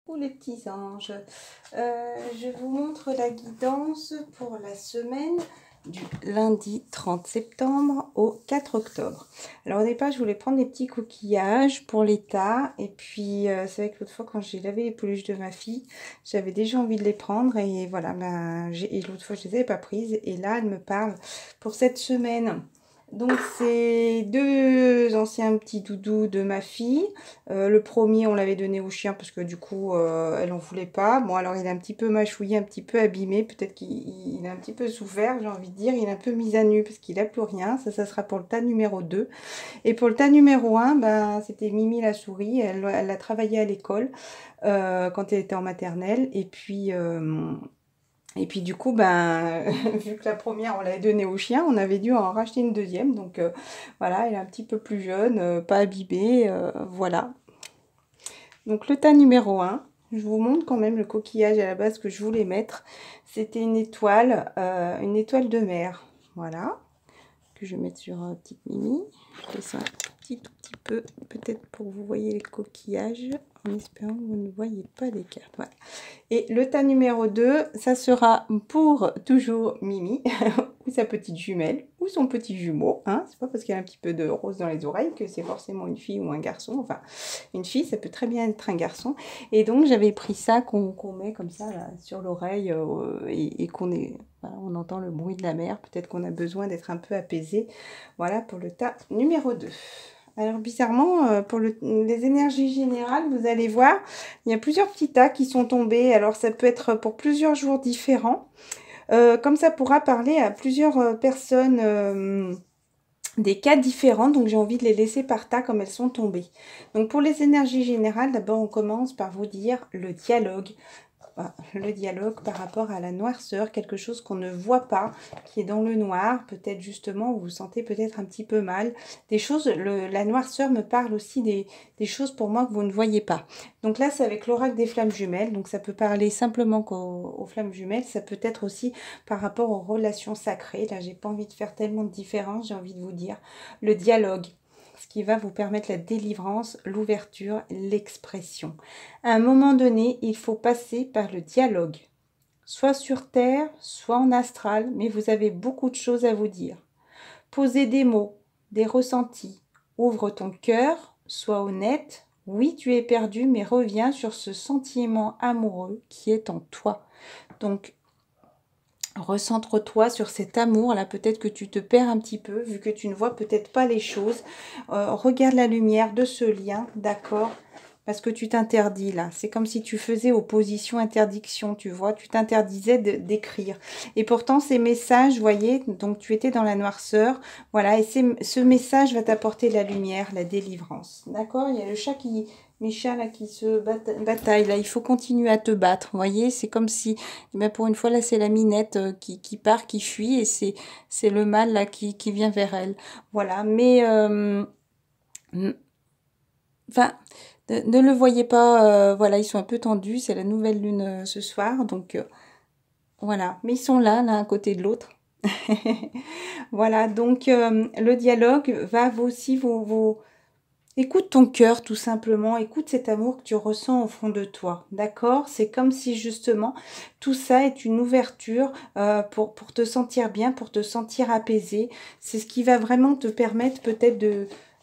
Coucou les petits anges, je vous montre la guidance pour la semaine du lundi 30 septembre au 4 octobre. Alors au départ je voulais prendre des petits coquillages pour l'état et puis c'est vrai que l'autre fois quand j'ai lavé les peluches de ma fille j'avais déjà envie de les prendre et voilà, et l'autre fois je les avais pas prises et là elle me parle pour cette semaine. Donc c'est deux anciens petits doudous de ma fille. Le premier on l'avait donné au chien parce que du coup elle en voulait pas. Bon alors il est un petit peu mâchouillé, un petit peu abîmé, peut-être qu'il a un petit peu souffert, j'ai envie de dire. Il est un peu mis à nu parce qu'il a plus rien. Ça sera pour le tas numéro 2. Et pour le tas numéro 1, ben, c'était Mimi la souris. Elle a travaillé à l'école quand elle était en maternelle. Et puis du coup, ben, vu que la première, on l'avait donnée au chien, on avait dû en racheter une deuxième. Donc voilà, elle est un petit peu plus jeune, pas abîmée, voilà. Donc le tas numéro 1, je vous montre quand même le coquillage à la base que je voulais mettre. C'était une étoile de mer. Voilà, que je vais mettre sur petite Mimi. Je fais ça un tout petit peu, peut-être pour que vous voyez les coquillages, en espérant que vous ne voyez pas les cartes. Voilà. Et le tas numéro 2, ça sera pour toujours Mimi, ou sa petite jumelle, ou son petit jumeau. Hein. C'est pas parce qu'elle a un petit peu de rose dans les oreilles que c'est forcément une fille ou un garçon. Enfin, une fille, ça peut très bien être un garçon. Et donc, j'avais pris ça qu'on met comme ça là, sur l'oreille et qu'on est... Voilà, on entend le bruit de la mer. Peut-être qu'on a besoin d'être un peu apaisé. Voilà pour le tas numéro 2. Alors bizarrement, pour les énergies générales, vous allez voir, il y a plusieurs petits tas qui sont tombés. Alors ça peut être pour plusieurs jours différents. Comme ça pourra parler à plusieurs personnes des cas différents. Donc j'ai envie de les laisser par tas comme elles sont tombées. Donc pour les énergies générales, d'abord on commence par vous dire le dialogue. Le dialogue par rapport à la noirceur, quelque chose qu'on ne voit pas, qui est dans le noir, peut-être justement, vous vous sentez peut-être un petit peu mal. Des choses, la noirceur me parle aussi des choses pour moi que vous ne voyez pas. Donc là, c'est avec l'oracle des flammes jumelles, donc ça peut parler simplement qu'aux flammes jumelles, ça peut être aussi par rapport aux relations sacrées. Là, j'ai pas envie de faire tellement de différence, j'ai envie de vous dire le dialogue. Ce qui va vous permettre la délivrance, l'ouverture, l'expression. À un moment donné, il faut passer par le dialogue, soit sur terre, soit en astral, mais vous avez beaucoup de choses à vous dire. Posez des mots, des ressentis, ouvre ton cœur, sois honnête. Oui, tu es perdu, mais reviens sur ce sentiment amoureux qui est en toi. Donc, recentre-toi sur cet amour là, peut-être que tu te perds un petit peu vu que tu ne vois peut-être pas les choses. Regarde la lumière de ce lien, d'accord, parce que tu t'interdis là, c'est comme si tu faisais opposition interdiction, tu vois, tu t'interdisais d'écrire et pourtant ces messages, vous voyez, donc tu étais dans la noirceur, voilà, et ce message va t'apporter la lumière, la délivrance, d'accord. Il y a le chat mes chats là qui se bataillent, là, il faut continuer à te battre, vous voyez, c'est comme si, ben, pour une fois là, c'est la minette qui part, qui fuit, et c'est le mâle là qui vient vers elle, voilà, mais enfin, ne le voyez pas, voilà, ils sont un peu tendus, c'est la nouvelle lune ce soir, donc voilà, mais ils sont là, l'un à côté de l'autre. Voilà, donc le dialogue va aussi vous écoute ton cœur tout simplement, écoute cet amour que tu ressens au fond de toi, d'accord. C'est comme si justement tout ça est une ouverture pour te sentir bien, pour te sentir apaisé. C'est ce qui va vraiment te permettre peut-être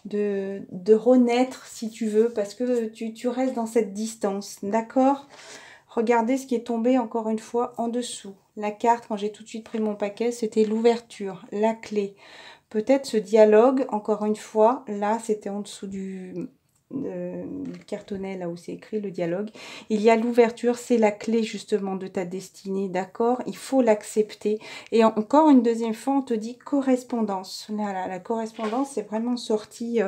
de renaître si tu veux, parce que tu restes dans cette distance, d'accord. Regardez ce qui est tombé encore une fois en dessous. La carte, quand j'ai tout de suite pris mon paquet, c'était l'ouverture, la clé. Peut-être ce dialogue, encore une fois, là, c'était en dessous du cartonnet, là où c'est écrit le dialogue. Il y a l'ouverture, c'est la clé justement de ta destinée, d'accord. Il faut l'accepter. Et encore une deuxième fois, on te dit correspondance. Là, la correspondance, c'est vraiment sorti.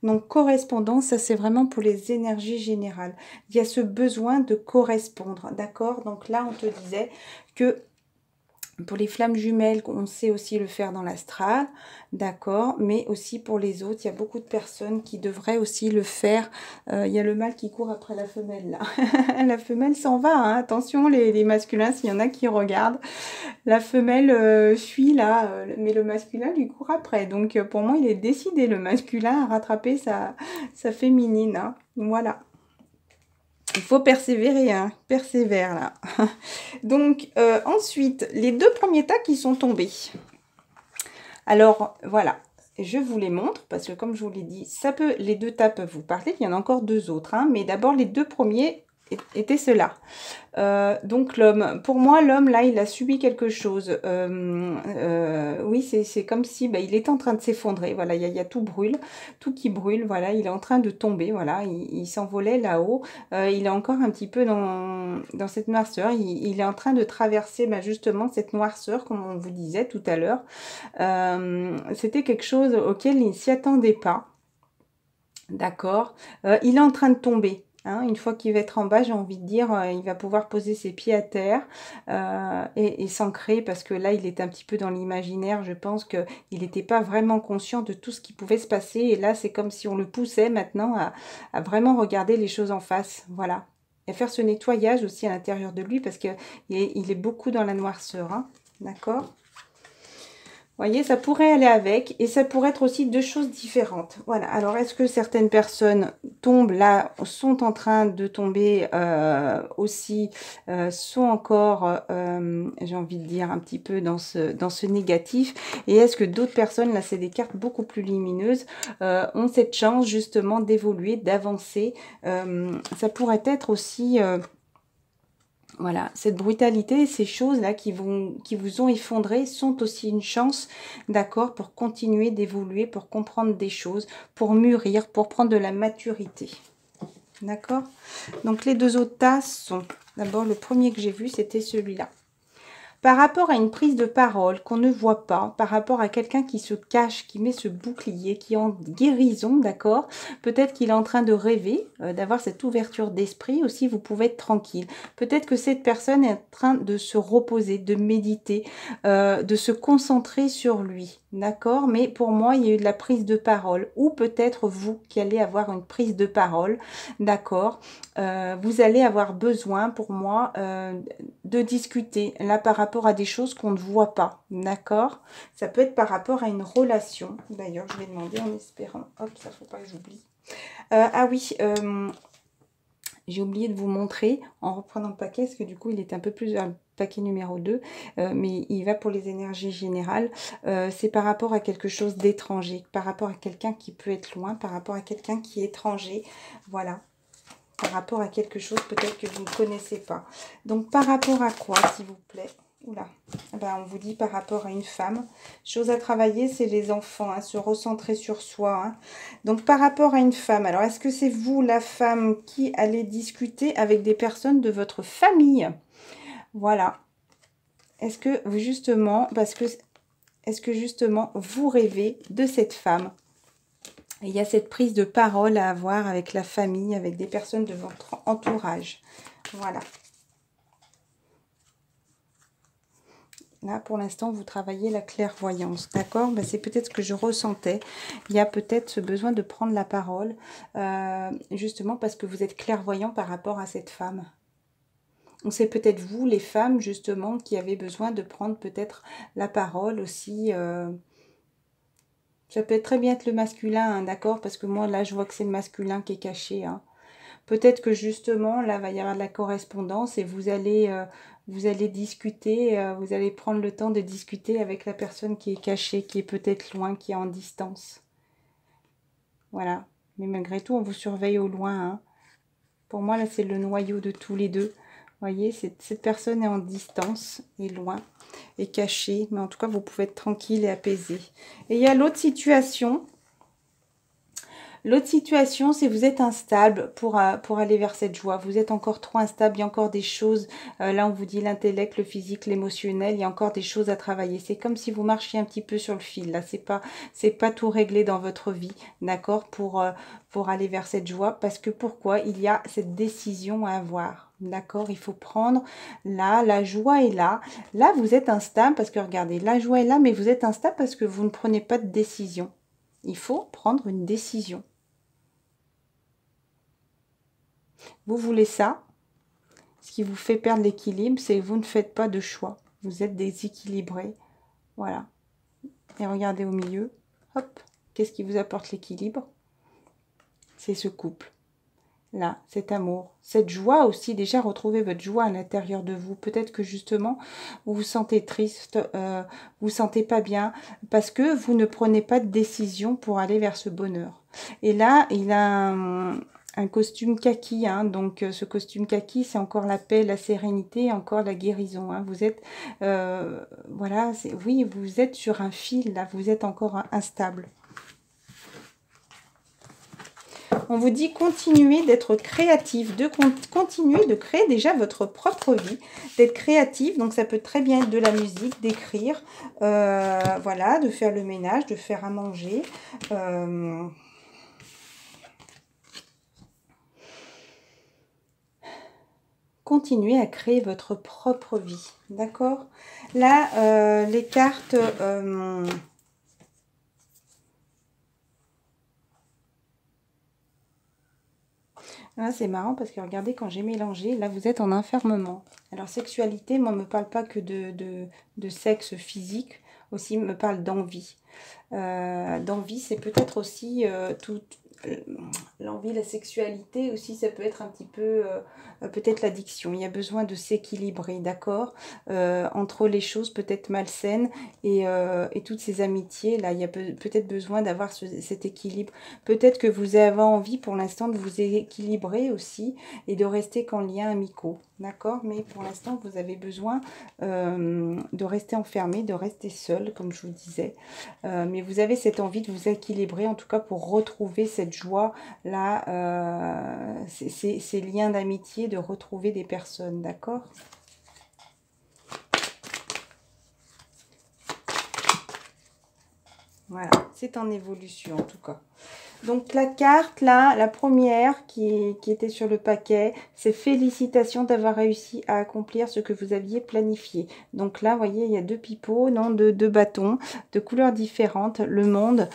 Donc, correspondance, ça, c'est vraiment pour les énergies générales. Il y a ce besoin de correspondre, d'accord. Donc là, on te disait que pour les flammes jumelles, on sait aussi le faire dans l'astral, d'accord, mais aussi pour les autres, il y a beaucoup de personnes qui devraient aussi le faire. Il y a le mâle qui court après la femelle, là. La femelle s'en va, hein. Attention les masculins, s'il y en a qui regardent. La femelle fuit, là, mais le masculin lui court après. Donc, pour moi, il est décidé, le masculin, à rattraper sa féminine, hein. Voilà. Il faut persévérer, hein, persévère là. Donc, ensuite, les deux premiers tas qui sont tombés. Alors, voilà. Je vous les montre parce que comme je vous l'ai dit, ça peut, les deux tas peuvent vous parler. Il y en a encore deux autres, hein, mais d'abord les deux premiers étaient ceux-là. Donc l'homme, pour moi l'homme là il a subi quelque chose. Oui c'est comme si il est en train de s'effondrer. Voilà, il y a tout brûle, tout qui brûle. Voilà, il est en train de tomber. Voilà, il s'envolait là-haut. Il est encore un petit peu dans cette noirceur. Il est en train de traverser justement cette noirceur comme on vous disait tout à l'heure. C'était quelque chose auquel il ne s'y attendait pas. D'accord. Il est en train de tomber. Hein, une fois qu'il va être en bas, j'ai envie de dire, il va pouvoir poser ses pieds à terre et s'ancrer parce que là, il est un petit peu dans l'imaginaire. Je pense qu'il n'était pas vraiment conscient de tout ce qui pouvait se passer. Et là, c'est comme si on le poussait maintenant à vraiment regarder les choses en face. Voilà. Et faire ce nettoyage aussi à l'intérieur de lui parce qu'il est beaucoup dans la noirceur. Hein, d'accord. Vous voyez, ça pourrait aller avec et ça pourrait être aussi deux choses différentes. Voilà, alors est-ce que certaines personnes tombent là, sont en train de tomber aussi, sont encore, j'ai envie de dire, un petit peu dans ce négatif. Et est-ce que d'autres personnes, là c'est des cartes beaucoup plus lumineuses, ont cette chance justement d'évoluer, d'avancer. Ça pourrait être aussi... voilà, cette brutalité, ces choses-là qui vous ont effondré sont aussi une chance, d'accord, pour continuer d'évoluer, pour comprendre des choses, pour mûrir, pour prendre de la maturité. D'accord? Donc les deux autres tas sont, d'abord le premier que j'ai vu, c'était celui-là. Par rapport à une prise de parole qu'on ne voit pas, par rapport à quelqu'un qui se cache, qui met ce bouclier, qui est en guérison, d'accord? Peut-être qu'il est en train de rêver, d'avoir cette ouverture d'esprit. Aussi, vous pouvez être tranquille. Peut-être que cette personne est en train de se reposer, de méditer, de se concentrer sur lui, d'accord? Mais pour moi, il y a eu de la prise de parole. Ou peut-être vous qui allez avoir une prise de parole, d'accord? Vous allez avoir besoin, pour moi, de discuter, là, par rapport à des choses qu'on ne voit pas, d'accord? Ça peut être par rapport à une relation. D'ailleurs, je vais demander en espérant. Hop, ça ne faut pas que j'oublie. Ah oui, j'ai oublié de vous montrer, en reprenant le paquet, parce que du coup, il est un peu plus vers le paquet numéro 2, mais il va pour les énergies générales. C'est par rapport à quelque chose d'étranger, par rapport à quelqu'un qui peut être loin, par rapport à quelqu'un qui est étranger, voilà. Par rapport à quelque chose peut-être que vous ne connaissez pas. Donc par rapport à quoi, s'il vous plaît? Oula, on vous dit par rapport à une femme. Chose à travailler, c'est les enfants, hein, se recentrer sur soi. Hein. Donc par rapport à une femme, alors est-ce que c'est vous, la femme, qui allez discuter avec des personnes de votre famille? Voilà. Est-ce que justement, est-ce que justement vous rêvez de cette femme? Et il y a cette prise de parole à avoir avec la famille, avec des personnes de votre entourage. Voilà. Là, pour l'instant, vous travaillez la clairvoyance, d'accord? C'est peut-être ce que je ressentais. Il y a peut-être ce besoin de prendre la parole, justement parce que vous êtes clairvoyant par rapport à cette femme. C'est peut-être vous, les femmes, justement, qui avez besoin de prendre peut-être la parole aussi. Ça peut très bien être le masculin, hein, d'accord? Parce que moi, là, je vois que c'est le masculin qui est caché. Hein. Peut-être que justement, là, va y avoir de la correspondance et vous allez discuter, vous allez prendre le temps de discuter avec la personne qui est cachée, qui est peut-être loin, qui est en distance. Voilà. Mais malgré tout, on vous surveille au loin. Hein. Pour moi, là, c'est le noyau de tous les deux. Vous voyez, cette personne est en distance et loin et cachée. Mais en tout cas, vous pouvez être tranquille et apaisé. Et il y a l'autre situation. L'autre situation, c'est vous êtes instable pour aller vers cette joie. Vous êtes encore trop instable, il y a encore des choses. Là, on vous dit l'intellect, le physique, l'émotionnel. Il y a encore des choses à travailler. C'est comme si vous marchiez un petit peu sur le fil. Là, c'est pas tout réglé dans votre vie, d'accord, pour aller vers cette joie. Parce que pourquoi? Il y a cette décision à avoir. D'accord, il faut prendre là, la joie est là. Là, vous êtes instable parce que regardez, la joie est là, mais vous êtes instable parce que vous ne prenez pas de décision. Il faut prendre une décision. Vous voulez ça. Ce qui vous fait perdre l'équilibre, c'est que vous ne faites pas de choix. Vous êtes déséquilibré. Voilà. Et regardez au milieu. Hop. Qu'est-ce qui vous apporte l'équilibre? C'est ce couple. là, cet amour, cette joie aussi, déjà retrouver votre joie à l'intérieur de vous. Peut-être que justement, vous vous sentez triste, vous vous sentez pas bien, parce que vous ne prenez pas de décision pour aller vers ce bonheur. Et là, il a un costume kaki, hein, donc ce costume kaki, c'est encore la paix, la sérénité, encore la guérison. Hein. Vous êtes, voilà, oui, vous êtes sur un fil, là, vous êtes encore instable. On vous dit continuez d'être créatif, de continuer de créer déjà votre propre vie, d'être créatif. Donc ça peut très bien être de la musique, d'écrire, voilà, de faire le ménage, de faire à manger. Continuez à créer votre propre vie, d'accord? Là, les cartes... Ah, c'est marrant parce que regardez, quand j'ai mélangé, là vous êtes en enfermement. Alors sexualité, moi, me parle pas que de sexe physique, aussi me parle d'envie. D'envie, c'est peut-être aussi l'envie, la sexualité aussi, ça peut être un petit peu, peut-être l'addiction. Il y a besoin de s'équilibrer, d'accord, entre les choses peut-être malsaines et toutes ces amitiés. Là, il y a peut-être besoin d'avoir cet équilibre. Peut-être que vous avez envie pour l'instant de vous équilibrer aussi et de rester qu'en lien amicaux, d'accord. Mais pour l'instant, vous avez besoin de rester enfermé, de rester seul, comme je vous disais. Mais vous avez cette envie de vous équilibrer, en tout cas pour retrouver cette joie là, ces liens d'amitié, de retrouver des personnes, d'accord? Voilà, c'est en évolution en tout cas. Donc la carte là, la première qui était sur le paquet, c'est félicitations d'avoir réussi à accomplir ce que vous aviez planifié. Donc là, vous voyez, il y a deux pipeaux, non, deux bâtons de couleurs différentes. Le monde,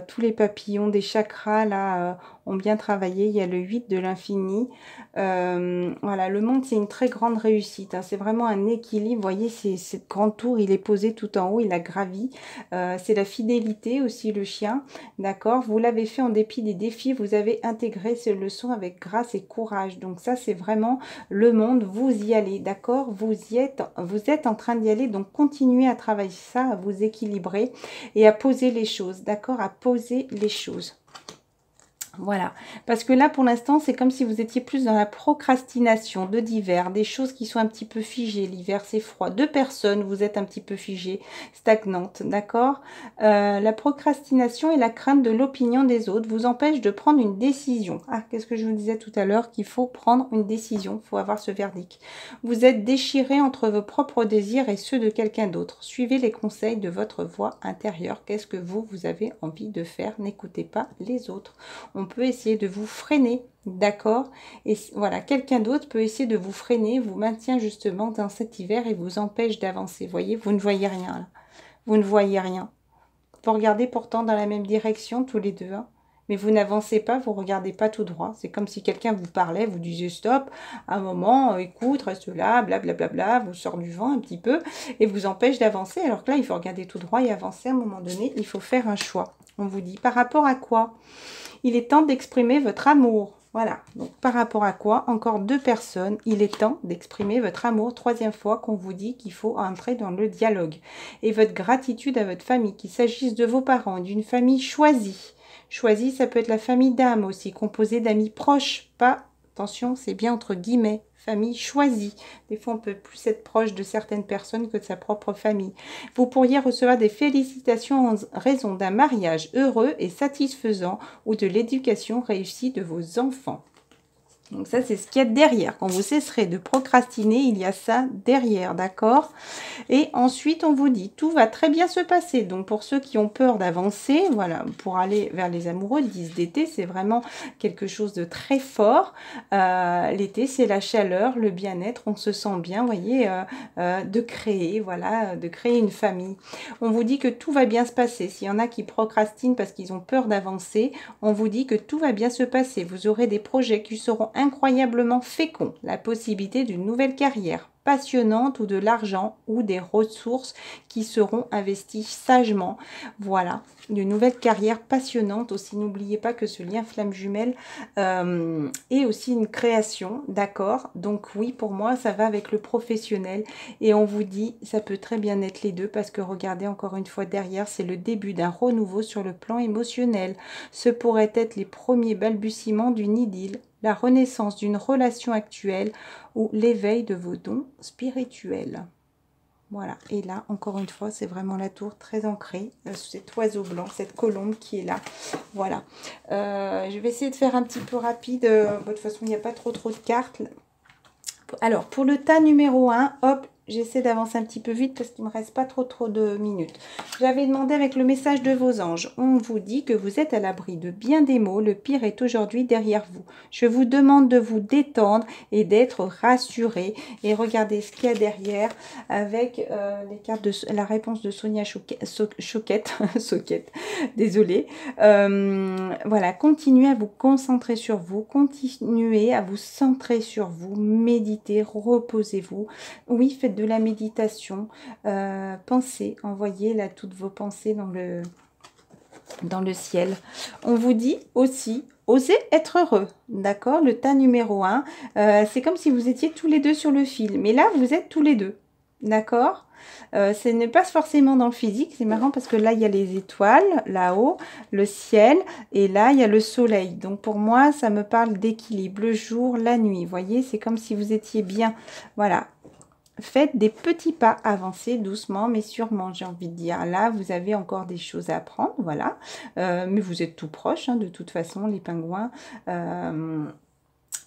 tous les papillons des chakras là ont bien travaillé. Il y a le 8 de l'infini. Voilà, le monde, c'est une très grande réussite. Hein. C'est vraiment un équilibre. Vous voyez, cette grande tour, il est posé tout en haut, il a gravi. C'est la fidélité aussi, le chien. D'accord, vous l'avez fait en dépit des défis, vous avez intégré ces leçons avec grâce et courage. Donc ça, c'est vraiment le monde, vous y allez, d'accord, vous êtes en train d'y aller, donc continuez à travailler ça, à vous équilibrer et à poser les choses, d'accord, à poser les choses. Voilà, parce que là, pour l'instant, c'est comme si vous étiez plus dans la procrastination de divers, des choses qui sont un petit peu figées. L'hiver, c'est froid. Deux personnes, vous êtes un petit peu figées, stagnantes, d'accord. La procrastination et la crainte de l'opinion des autres vous empêchent de prendre une décision. Ah, qu'est-ce que je vous disais tout à l'heure? Qu'il faut prendre une décision, il faut avoir ce verdict. Vous êtes déchiré entre vos propres désirs et ceux de quelqu'un d'autre. Suivez les conseils de votre voix intérieure. Qu'est-ce que vous avez envie de faire? N'écoutez pas les autres. On peut essayer de vous freiner, d'accord, et voilà, quelqu'un d'autre peut essayer de vous freiner, vous maintient justement dans cet hiver et vous empêche d'avancer. Vous voyez, vous ne voyez rien là, vous ne voyez rien. Vous regardez pourtant dans la même direction tous les deux, hein, mais vous n'avancez pas, vous regardez pas tout droit. C'est comme si quelqu'un vous parlait, vous disiez stop, un moment, écoute, reste là, blablabla, vous sort du vent un petit peu et vous empêche d'avancer. Alors que là, il faut regarder tout droit et avancer. À un moment donné, il faut faire un choix. On vous dit par rapport à quoi? Il est temps d'exprimer votre amour. Voilà, donc par rapport à quoi? Encore deux personnes. Il est temps d'exprimer votre amour. Troisième fois qu'on vous dit qu'il faut entrer dans le dialogue. Et votre gratitude à votre famille, qu'il s'agisse de vos parents, d'une famille choisie. Choisie, ça peut être la famille d'âme aussi, composée d'amis proches. Pas, attention, c'est bien entre guillemets. Famille choisie. Des fois, on peut plus être proche de certaines personnes que de sa propre famille. Vous pourriez recevoir des félicitations en raison d'un mariage heureux et satisfaisant ou de l'éducation réussie de vos enfants. Donc ça, c'est ce qu'il y a derrière. Quand vous cesserez de procrastiner, il y a ça derrière, d'accord? Et ensuite, on vous dit, tout va très bien se passer. Donc, pour ceux qui ont peur d'avancer, voilà, pour aller vers les amoureux, le 10 d'été, c'est vraiment quelque chose de très fort. L'été, c'est la chaleur, le bien-être, on se sent bien, vous voyez, de créer, voilà, de créer une famille. On vous dit que tout va bien se passer. S'il y en a qui procrastinent parce qu'ils ont peur d'avancer, on vous dit que tout va bien se passer. Vous aurez des projets qui seront incroyablement féconds, la possibilité d'une nouvelle carrière, passionnante ou de l'argent ou des ressources qui seront investies sagement. Voilà, une nouvelle carrière passionnante aussi. N'oubliez pas que ce lien flamme jumelle est aussi une création, d'accord? Donc oui, pour moi, ça va avec le professionnel et on vous dit, ça peut très bien être les deux parce que regardez encore une fois derrière, c'est le début d'un renouveau sur le plan émotionnel. Ce pourrait être les premiers balbutiements d'une idylle, la renaissance d'une relation actuelle ou l'éveil de vos dons spirituels. Voilà, et là, encore une fois, c'est vraiment la tour très ancrée, cet oiseau blanc, cette colombe qui est là. Voilà, je vais essayer de faire un petit peu rapide, de toute façon, il n'y a pas trop de cartes. Alors, pour le tas numéro 1, hop, j'essaie d'avancer un petit peu vite parce qu'il ne me reste pas trop de minutes. J'avais demandé avec le message de vos anges. On vous dit que vous êtes à l'abri de bien des maux. Le pire est aujourd'hui derrière vous. Je vous demande de vous détendre et d'être rassuré. Et regardez ce qu'il y a derrière avec les cartes de la réponse de Sonia Choquette. Désolée. Voilà, continuez à vous concentrer sur vous. Continuez à vous centrer sur vous. Méditez, reposez-vous. Oui, faites de la méditation, pensez, envoyez là toutes vos pensées dans le ciel. On vous dit aussi, osez être heureux, d'accord? Le tas numéro 1, c'est comme si vous étiez tous les deux sur le fil, mais là, vous êtes tous les deux, d'accord? Ce n'est pas forcément dans le physique, c'est marrant parce que là, il y a les étoiles, là-haut, le ciel, et là, il y a le soleil. Donc, pour moi, ça me parle d'équilibre, le jour, la nuit, vous voyez? C'est comme si vous étiez bien, voilà. Faites des petits pas, avancez doucement mais sûrement, j'ai envie de dire. Là, vous avez encore des choses à apprendre, voilà. Mais vous êtes tout proche, hein, de toute façon, les pingouins,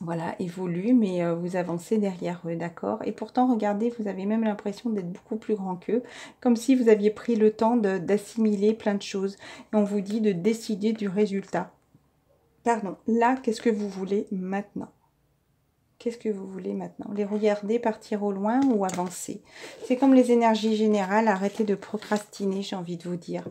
voilà, évoluent, mais vous avancez derrière eux, d'accord? Et pourtant, regardez, vous avez même l'impression d'être beaucoup plus grand qu'eux, comme si vous aviez pris le temps d'assimiler plein de choses. Et on vous dit de décider du résultat. Pardon, là, qu'est-ce que vous voulez maintenant? Qu'est-ce que vous voulez maintenant? Les regarder partir au loin ou avancer? C'est comme les énergies générales, arrêtez de procrastiner, j'ai envie de vous dire.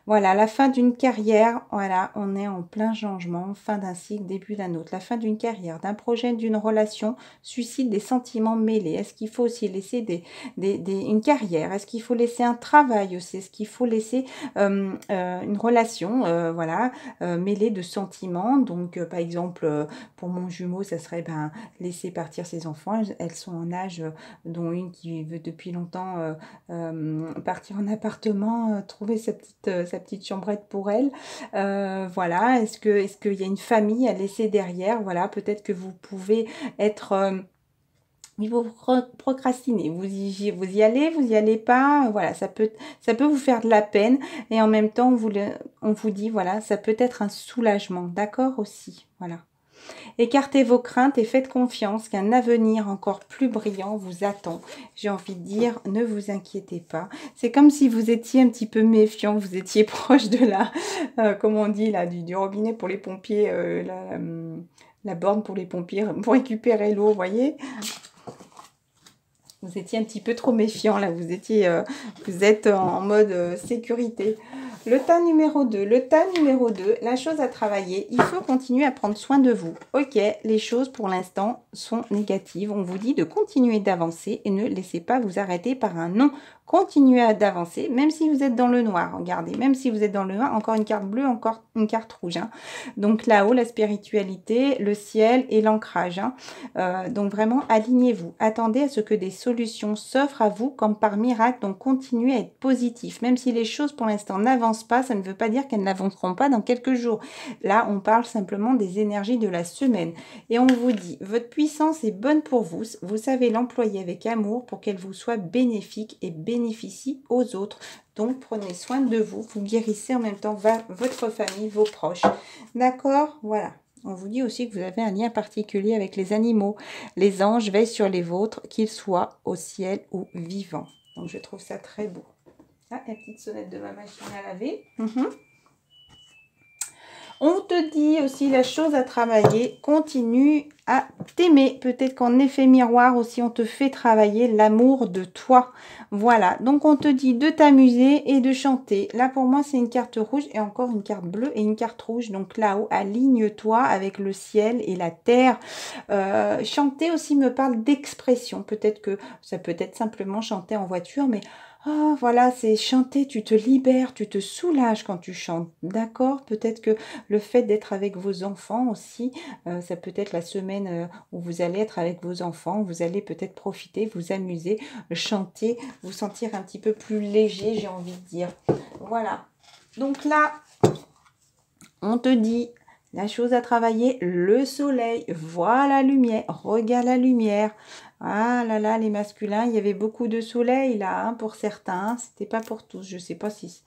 Voilà, la fin d'une carrière, voilà, on est en plein changement, fin d'un cycle, début d'un autre. La fin d'une carrière, d'un projet, d'une relation suscite des sentiments mêlés. Est-ce qu'il faut aussi laisser une carrière? Est-ce qu'il faut laisser un travail aussi? Est-ce qu'il faut laisser une relation, voilà, mêlée de sentiments? Donc, par exemple, pour mon jumeau, ça serait laisser partir ses enfants. Elles sont en âge, dont une qui veut depuis longtemps partir en appartement, trouver sa petite chambrette pour elle. Voilà, est-ce qu'il y a une famille à laisser derrière? Voilà, peut-être que vous pouvez être... il faut procrastiner, vous y allez pas, voilà, ça peut vous faire de la peine et en même temps on vous dit, voilà, ça peut être un soulagement, d'accord aussi, voilà. Écartez vos craintes et faites confiance qu'un avenir encore plus brillant vous attend. J'ai envie de dire, ne vous inquiétez pas. C'est comme si vous étiez un petit peu méfiant, vous étiez proche de comment on dit, là, du robinet pour les pompiers, la borne pour les pompiers, pour récupérer l'eau, vous voyez ? Vous étiez un petit peu trop méfiant, là, vous êtes en mode sécurité. Le tas numéro 2. Le tas numéro 2, la chose à travailler, il faut continuer à prendre soin de vous. Ok, les choses pour l'instant sont négatives. On vous dit de continuer d'avancer et ne laissez pas vous arrêter par un non. Continuez d'avancer, même si vous êtes dans le noir. Regardez, même si vous êtes dans le noir, encore une carte bleue, encore une carte rouge. Hein. Donc là-haut, la spiritualité, le ciel et l'ancrage. Hein. Donc vraiment, alignez-vous. Attendez à ce que des solutions s'offrent à vous comme par miracle. Donc continuez à être positif. Même si les choses pour l'instant n'avancent pas, ça ne veut pas dire qu'elles n'avanceront pas dans quelques jours. Là, on parle simplement des énergies de la semaine. Et on vous dit, votre puissance est bonne pour vous. Vous savez l'employer avec amour pour qu'elle vous soit bénéfique et bénéficie aux autres. Donc, prenez soin de vous. Vous guérissez en même temps votre famille, vos proches. D'accord? Voilà. On vous dit aussi que vous avez un lien particulier avec les animaux. Les anges veillent sur les vôtres, qu'ils soient au ciel ou vivants. Donc, je trouve ça très beau. Ah, la petite sonnette de ma machine à laver. On te dit aussi la chose à travailler. Continue à t'aimer. Peut-être qu'en effet miroir aussi, on te fait travailler l'amour de toi. Voilà, donc on te dit de t'amuser et de chanter. Là, pour moi, c'est une carte rouge et encore une carte bleue et une carte rouge. Donc là-haut, aligne-toi avec le ciel et la terre. Chanter aussi me parle d'expression. Peut-être que ça peut être simplement chanter en voiture, mais ah, voilà, c'est chanter, tu te libères, tu te soulages quand tu chantes, d'accord? Peut-être que le fait d'être avec vos enfants aussi, ça peut être la semaine où vous allez être avec vos enfants, vous allez peut-être profiter, vous amuser, chanter, vous sentir un petit peu plus léger, j'ai envie de dire. Voilà. Donc là, on te dit la chose à travailler, le soleil, vois la lumière, regarde la lumière. Ah là là, les masculins, il y avait beaucoup de soleil là, hein, pour certains, c'était pas pour tous. Je sais pas si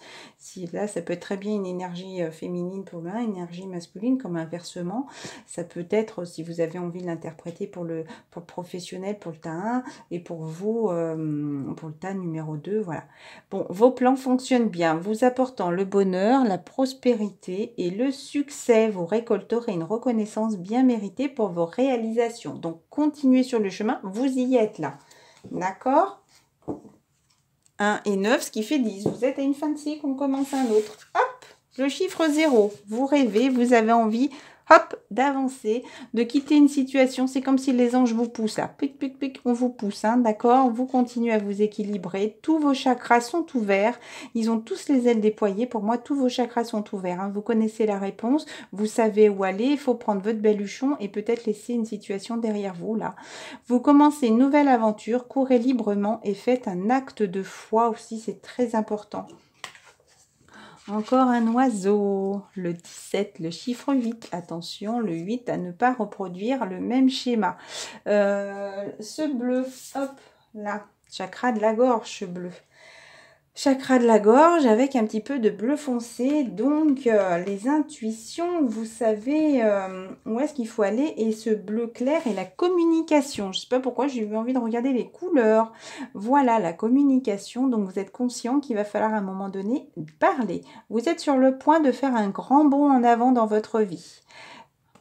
là, ça peut être très bien une énergie féminine pour l'un, une énergie masculine comme inversement. Ça peut être, si vous avez envie de l'interpréter pour le professionnel, pour le tas 1 et pour vous, pour le tas numéro 2, voilà. Bon, vos plans fonctionnent bien, vous apportant le bonheur, la prospérité et le succès. Vous récolterez une reconnaissance bien méritée pour vos réalisations. Donc, continuez sur le chemin, vous y êtes là. D'accord? 1 et 9, ce qui fait 10. Vous êtes à une fin de cycle, on commence un autre. Hop, le chiffre 0. Vous rêvez, vous avez envie, hop, d'avancer, de quitter une situation. C'est comme si les anges vous poussent là. Pic, pic, pic, on vous pousse, hein, d'accord? Vous continuez à vous équilibrer. Tous vos chakras sont ouverts. Ils ont tous les ailes déployées. Pour moi, tous vos chakras sont ouverts, hein. Vous connaissez la réponse. Vous savez où aller. Il faut prendre votre baluchon et peut-être laisser une situation derrière vous, là. Vous commencez une nouvelle aventure. Courez librement et faites un acte de foi aussi. C'est très important. Encore un oiseau, le 17, le chiffre 8. Attention, le 8 à ne pas reproduire le même schéma. Ce bleu, hop, là, chakra de la gorge, ce bleu. Chakra de la gorge avec un petit peu de bleu foncé, donc les intuitions, vous savez où est-ce qu'il faut aller, et ce bleu clair et la communication. Je ne sais pas pourquoi j'ai eu envie de regarder les couleurs. Voilà la communication, donc vous êtes conscient qu'il va falloir à un moment donné parler. Vous êtes sur le point de faire un grand bond en avant dans votre vie.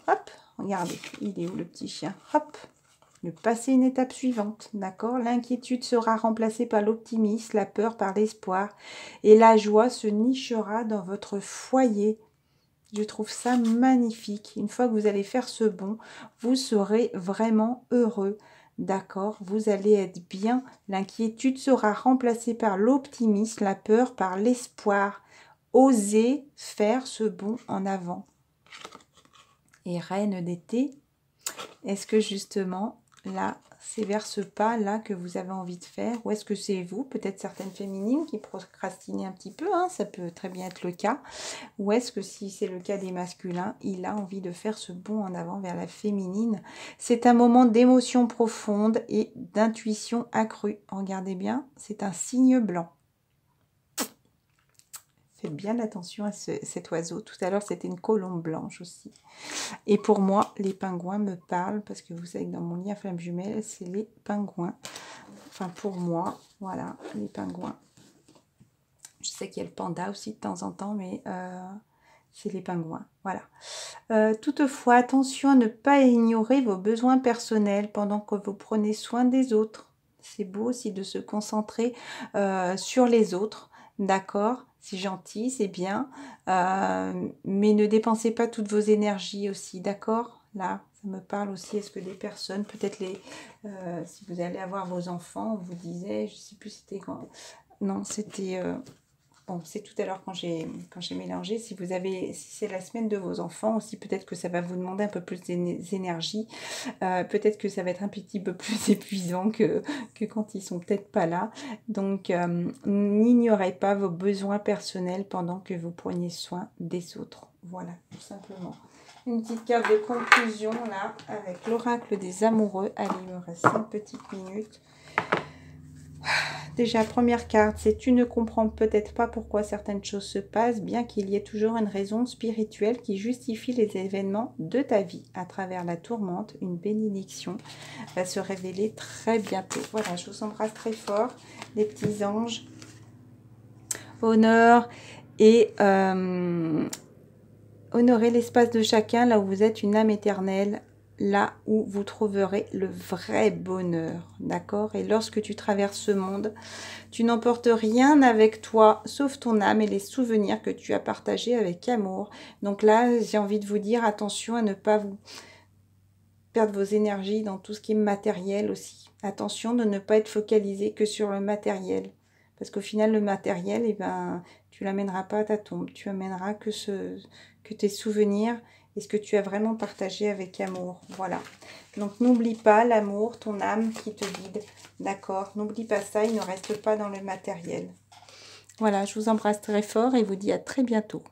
Hop, regardez, il est où le petit chien? Hop, de passer une étape suivante, d'accord? L'inquiétude sera remplacée par l'optimisme, la peur par l'espoir, et la joie se nichera dans votre foyer. Je trouve ça magnifique. Une fois que vous allez faire ce bond, vous serez vraiment heureux, d'accord? Vous allez être bien. L'inquiétude sera remplacée par l'optimisme, la peur par l'espoir. Osez faire ce bond en avant. Et reine d'été, est-ce que justement là, c'est vers ce pas-là que vous avez envie de faire? Ou est-ce que c'est vous, peut-être certaines féminines, qui procrastinez un petit peu, hein, ça peut très bien être le cas. Ou est-ce que si c'est le cas des masculins, il a envie de faire ce bond en avant vers la féminine? C'est un moment d'émotion profonde et d'intuition accrue. Regardez bien, c'est un signe blanc. Faites bien attention à cet oiseau. Tout à l'heure, c'était une colombe blanche aussi. Et pour moi, les pingouins me parlent, parce que vous savez que dans mon lien flamme jumelle, c'est les pingouins. Enfin, pour moi, voilà, les pingouins. Je sais qu'il y a le panda aussi de temps en temps, mais c'est les pingouins. Voilà. Toutefois, attention à ne pas ignorer vos besoins personnels pendant que vous prenez soin des autres. C'est beau aussi de se concentrer sur les autres. D'accord, c'est gentil, c'est bien, mais ne dépensez pas toutes vos énergies aussi, d'accord? Là, ça me parle aussi, est-ce que des personnes, peut-être si vous allez avoir vos enfants, on vous disait, je ne sais plus c'était quand, non, c'était, bon, c'est tout à l'heure quand j'ai mélangé, si c'est la semaine de vos enfants aussi, peut-être que ça va vous demander un peu plus d'énergie, peut-être que ça va être un petit peu plus épuisant que quand ils sont peut-être pas là. Donc, n'ignorez pas vos besoins personnels pendant que vous preniez soin des autres. Voilà, tout simplement. Une petite carte de conclusion là, avec l'oracle des amoureux. Allez, il me reste 5 petites minutes. Déjà, première carte, c'est tu ne comprends peut-être pas pourquoi certaines choses se passent, bien qu'il y ait toujours une raison spirituelle qui justifie les événements de ta vie. À travers la tourmente, une bénédiction va se révéler très bientôt. Voilà, je vous embrasse très fort, les petits anges. Honneur et honorer l'espace de chacun, là où vous êtes une âme éternelle. là où vous trouverez le vrai bonheur, d'accord? Et lorsque tu traverses ce monde, tu n'emportes rien avec toi, sauf ton âme et les souvenirs que tu as partagés avec amour. Donc là, j'ai envie de vous dire, attention à ne pas vous perdre vos énergies dans tout ce qui est matériel aussi. Attention de ne pas être focalisé que sur le matériel. Parce qu'au final, le matériel, eh ben, tu l'amèneras pas à ta tombe. Tu amèneras que tes souvenirs et ce que tu as vraiment partagé avec amour. Voilà. Donc, n'oublie pas l'amour, ton âme qui te guide. D'accord? N'oublie pas ça, il ne reste pas dans le matériel. Voilà, je vous embrasse très fort et vous dis à très bientôt.